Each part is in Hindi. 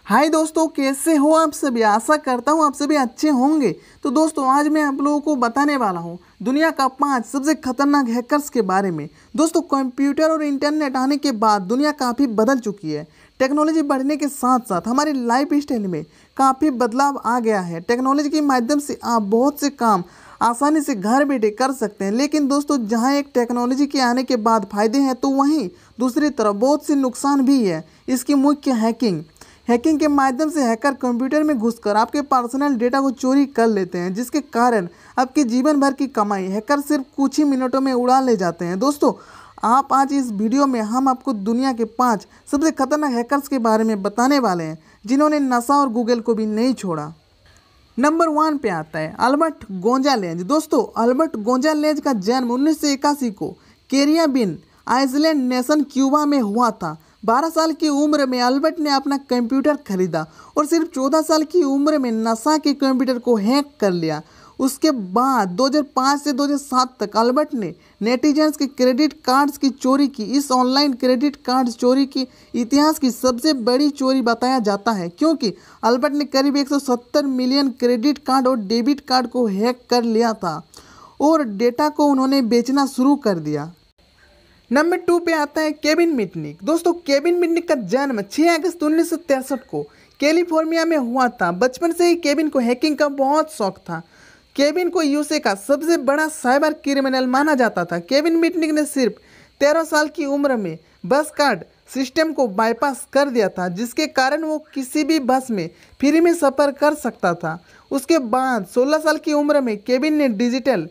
हाय दोस्तों, कैसे हो आप सभी। आशा करता हूँ आप सभी अच्छे होंगे। तो दोस्तों आज मैं आप लोगों को बताने वाला हूँ दुनिया का 5 सबसे खतरनाक हैकर्स के बारे में। दोस्तों कंप्यूटर और इंटरनेट आने के बाद दुनिया काफ़ी बदल चुकी है। टेक्नोलॉजी बढ़ने के साथ साथ हमारी लाइफ स्टाइल में काफ़ी बदलाव आ गया है। टेक्नोलॉजी के माध्यम से आप बहुत से काम आसानी से घर बैठे कर सकते हैं। लेकिन दोस्तों जहां एक टेक्नोलॉजी के आने के बाद फ़ायदे हैं तो वहीं दूसरी तरफ बहुत से नुकसान भी है। इसकी मुख्य हैकिंग के माध्यम से हैकर कंप्यूटर में घुसकर आपके पर्सनल डेटा को चोरी कर लेते हैं, जिसके कारण आपके जीवन भर की कमाई हैकर सिर्फ कुछ ही मिनटों में उड़ा ले जाते हैं। दोस्तों आप आज इस वीडियो में हम आपको दुनिया के 5 सबसे खतरनाक हैकर्स के बारे में बताने वाले हैं जिन्होंने नासा और गूगल को भी नहीं छोड़ा। नंबर 1 पे आता है अल्बर्ट गोंजालेज। दोस्तों अल्बर्ट गोंजालेज का जन्म 1981 को कैरिबियन आइसलैंड नेशन क्यूबा में हुआ था। 12 साल की उम्र में अल्बर्ट ने अपना कंप्यूटर खरीदा और सिर्फ 14 साल की उम्र में नासा के कंप्यूटर को हैक कर लिया। उसके बाद 2005 से 2007 तक अल्बर्ट ने नेटिजन्स के क्रेडिट कार्ड्स की चोरी की। इस ऑनलाइन क्रेडिट कार्ड चोरी की इतिहास की सबसे बड़ी चोरी बताया जाता है, क्योंकि अल्बर्ट ने करीब 170 मिलियन क्रेडिट कार्ड और डेबिट कार्ड को हैक कर लिया था और डेटा को उन्होंने बेचना शुरू कर दिया। नंबर 2 पे आता है केविन मिटनिक। दोस्तों केविन मिटनिक का जन्म 6 अगस्त 1963 को कैलिफोर्निया में हुआ था। बचपन से ही केविन को हैकिंग का बहुत शौक था। केविन को यूएसए का सबसे बड़ा साइबर क्रिमिनल माना जाता था। केविन मिटनिक ने सिर्फ 13 साल की उम्र में बस कार्ड सिस्टम को बाईपास कर दिया था, जिसके कारण वो किसी भी बस में फ्री में सफ़र कर सकता था। उसके बाद 16 साल की उम्र में केविन ने डिजिटल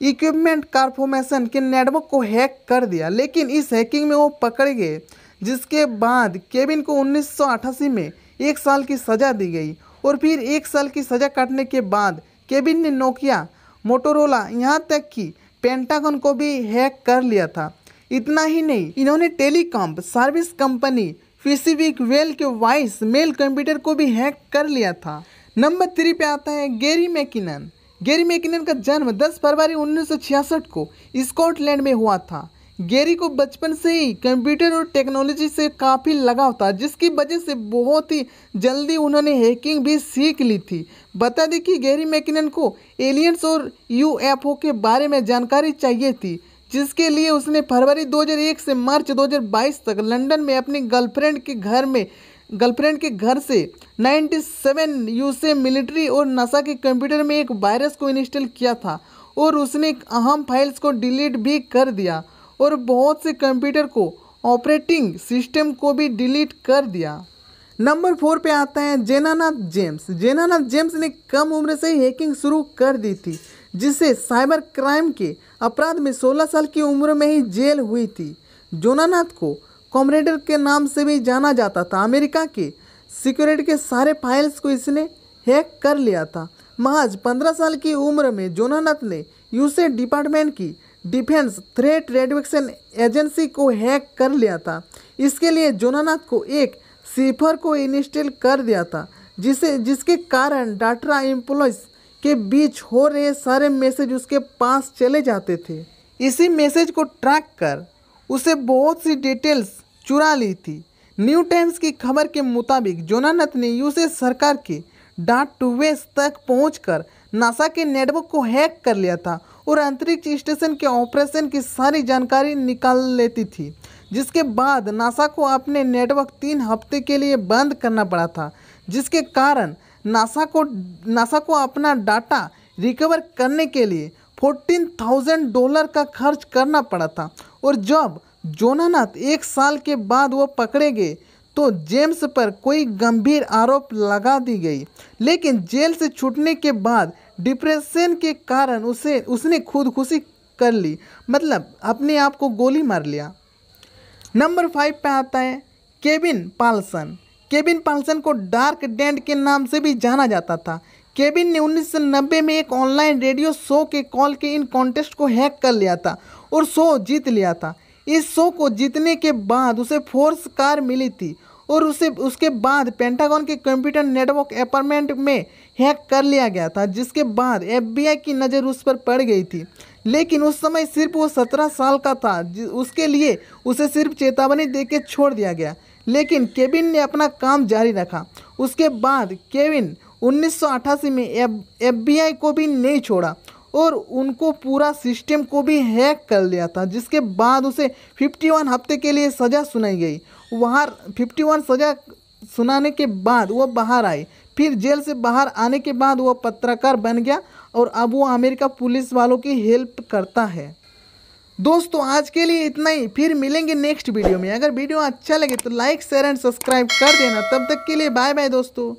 इक्विपमेंट कॉर्पोरेशन के नेटवर्क को हैक कर दिया, लेकिन इस हैकिंग में वो पकड़े गए, जिसके बाद केविन को 1988 में 1 साल की सज़ा दी गई और फिर 1 साल की सज़ा काटने के बाद केविन ने नोकिया, मोटोरोला, यहाँ तक कि पेंटागन को भी हैक कर लिया था। इतना ही नहीं, इन्होंने telecom service company Pacific well के वॉइस मेल कंप्यूटर को भी हैक कर लिया था। नंबर 3 पे आता है गैरी मैकिनन। गैरी मैकिनन का जन्म 10 फरवरी 1966 को स्कॉटलैंड में हुआ था। गैरी को बचपन से ही कंप्यूटर और टेक्नोलॉजी से काफ़ी लगाव था, जिसकी वजह से बहुत ही जल्दी उन्होंने हैकिंग भी सीख ली थी। बता दें कि गैरी मैकिनन को एलियंस और यूएफओ के बारे में जानकारी चाहिए थी, जिसके लिए उसने फरवरी 2001 से मार्च 2022 तक लंदन में अपनी गर्लफ्रेंड के घर से 97 यूएसए मिलिट्री और नासा के कंप्यूटर में एक वायरस को इंस्टॉल किया था और उसने अहम फाइल्स को डिलीट भी कर दिया और बहुत से कंप्यूटर को ऑपरेटिंग सिस्टम को भी डिलीट कर दिया। नंबर 4 पे आता है जेनानाथ जेम्स। जेनानाथ जेम्स ने कम उम्र से ही हैकिंग शुरू कर दी थी, जिससे साइबर क्राइम के अपराध में 16 साल की उम्र में ही जेल हुई थी। जेनानाथ को कॉमरेडर के नाम से भी जाना जाता था। अमेरिका के सिक्योरिटी के सारे फाइल्स को इसने हैक कर लिया था। महज 15 साल की उम्र में जेनानाथ ने यूएसए डिपार्टमेंट की डिफेंस थ्रेट रिडक्शन एजेंसी को हैक कर लिया था। इसके लिए जेनानाथ को एक सिफर को इंस्टॉल कर दिया था, जिसके कारण डाटा एम्प्लॉयज के बीच हो रहे सारे मैसेज उसके पास चले जाते थे। इसी मैसेज को ट्रैक कर उसे बहुत सी डिटेल्स चुरा ली थी। न्यू टाइम्स की खबर के मुताबिक जेनानाथ ने यूएसए सरकार के डाटाबेस तक पहुंचकर नासा के नेटवर्क को हैक कर लिया था और अंतरिक्ष स्टेशन के ऑपरेशन की सारी जानकारी निकाल लेती थी, जिसके बाद नासा को अपने नेटवर्क 3 हफ्ते के लिए बंद करना पड़ा था, जिसके कारण नासा को अपना डाटा रिकवर करने के लिए $14,000 का खर्च करना पड़ा था। और जब जेनानाथ 1 साल के बाद वो पकड़े गए तो जेम्स पर कोई गंभीर आरोप लगा दी गई, लेकिन जेल से छूटने के बाद डिप्रेशन के कारण उसने खुदकुशी कर ली, मतलब अपने आप को गोली मार लिया। नंबर 5 पे आता है केविन पाल्सन। केविन पाल्सन को डार्क डैड के नाम से भी जाना जाता था। केविन ने 1990 में एक ऑनलाइन रेडियो शो के कॉल के इन कॉन्टेस्ट को हैक कर लिया था और शो जीत लिया था। इस शो को जीतने के बाद उसे फोर्स कार मिली थी और उसके बाद पेंटागन के कंप्यूटर नेटवर्क अपार्टमेंट में हैक कर लिया गया था, जिसके बाद एफबीआई की नज़र उस पर पड़ गई थी। लेकिन उस समय सिर्फ वो 17 साल का था, उसके लिए उसे सिर्फ चेतावनी देकर छोड़ दिया गया। लेकिन केविन ने अपना काम जारी रखा। उसके बाद केविन 1988 में FBI को भी नहीं छोड़ा और उनको पूरा सिस्टम को भी हैक कर लिया था, जिसके बाद उसे 51 हफ्ते के लिए सज़ा सुनाई गई। वहाँ 51 सज़ा सुनाने के बाद वो बाहर आए। फिर जेल से बाहर आने के बाद वो पत्रकार बन गया और अब वो अमेरिका पुलिस वालों की हेल्प करता है। दोस्तों आज के लिए इतना ही, फिर मिलेंगे नेक्स्ट वीडियो में। अगर वीडियो अच्छा लगे तो लाइक शेयर एंड सब्सक्राइब कर देना। तब तक के लिए बाय बाय दोस्तों।